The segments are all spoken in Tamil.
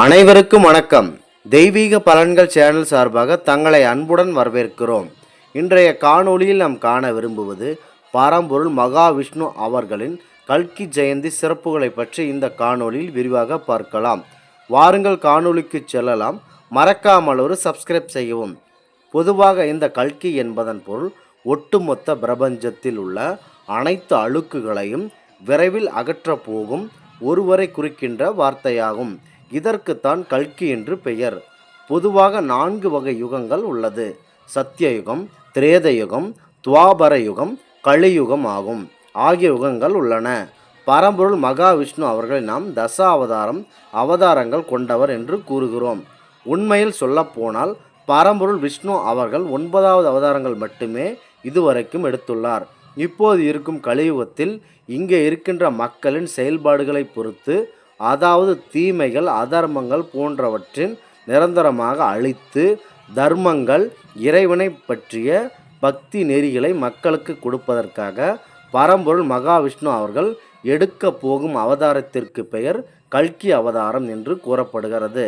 அனைவருக்கும் வணக்கம். தெய்வீக பலன்கள் சேனல் சார்பாக தங்களை அன்புடன் வரவேற்கிறோம். இன்றைய காணொளியில் நாம் காண விரும்புவது பரம்பொருள் மகாவிஷ்ணு அவர்களின் கல்கி ஜெயந்தி சிறப்புகளை பற்றி இந்த காணொளியில் விரிவாக பார்க்கலாம். வாருங்கள் காணொளிக்கு செல்லலாம். மறக்காமல் ஒரு சப்ஸ்கிரைப் செய்யவும். பொதுவாக இந்த கல்கி என்பதன் பொருள் ஒட்டுமொத்த பிரபஞ்சத்தில் உள்ள அனைத்து அழுக்குகளையும் விரைவில் அகற்றப் போகும் ஒருவரை குறிக்கின்ற வார்த்தையாகும். இதற்குத்தான் கல்கி என்று பெயர். பொதுவாக 4 வகை யுகங்கள் உள்ளது. சத்தியயுகம், திரேதயுகம், துவாபர யுகம், கலியுகம் ஆகும். ஆகிய யுகங்கள் உள்ளன. பரம்பொருள் மகாவிஷ்ணு அவர்களை நாம் அவதாரங்கள் கொண்டவர் என்று கூறுகிறோம். உண்மையில் சொல்லப்போனால் பரம்பொருள் விஷ்ணு அவர்கள் 9வது அவதாரங்கள் மட்டுமே இதுவரைக்கும் எடுத்துள்ளார். இப்போது இருக்கும் கலியுகத்தில் இங்கே இருக்கின்ற மக்களின் செயல்பாடுகளை பொறுத்து, அதாவது தீமைகள் அதர்மங்கள் போன்றவற்றின் நிரந்தரமாக அழித்து தர்மங்கள் இறைவனை பற்றிய பக்தி நெறிகளை மக்களுக்கு கொடுப்பதற்காக பரம்பொருள் மகாவிஷ்ணு அவர்கள் எடுக்க போகும் அவதாரத்திற்கு பெயர் கல்கி அவதாரம் என்று கூறப்படுகிறது.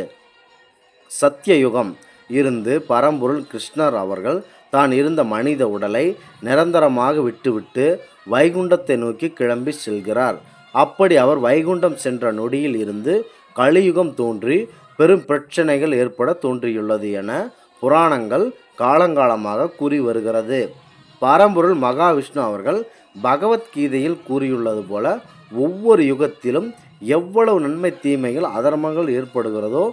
சத்தியயுகம் இருந்து பரம்பொருள் கிருஷ்ணர் அவர்கள் தான் இருந்த மனித உடலை நிரந்தரமாக விட்டுவிட்டு வைகுண்டத்தை நோக்கி கிளம்பி செல்கிறார். அப்படி அவர் வைகுண்டம் சென்ற நொடியில் இருந்து கலியுகம் தோன்றி பெரும் பிரச்சனைகள் ஏற்பட தோன்றியுள்ளது என புராணங்கள் காலங்காலமாக கூறி வருகிறது. பரம்பொருள் மகாவிஷ்ணு அவர்கள் பகவத்கீதையில் கூறியுள்ளது போல ஒவ்வொரு யுகத்திலும் எவ்வளவு நன்மை தீமைகள் அதர்மங்கள் ஏற்படுகிறதோ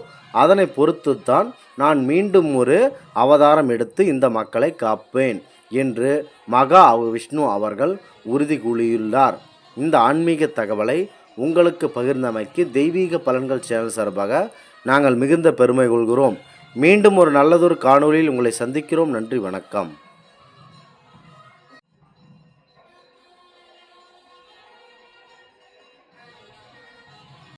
அதனை பொறுத்துத்தான் நான் மீண்டும் ஒரு அவதாரம் எடுத்து இந்த மக்களை காப்பேன் என்று விஷ்ணு அவர்கள் உறுதி கூறியுள்ளார். இந்த ஆன்மீக தகவலை உங்களுக்கு பகிர்ந்தமைக்கு தெய்வீக பலன்கள் சேனல் சார்பாக நாங்கள் மிகுந்த பெருமை கொள்கிறோம். மீண்டும் ஒரு நல்லதொரு காணொளியில் உங்களை சந்திக்கிறோம். நன்றி, வணக்கம்.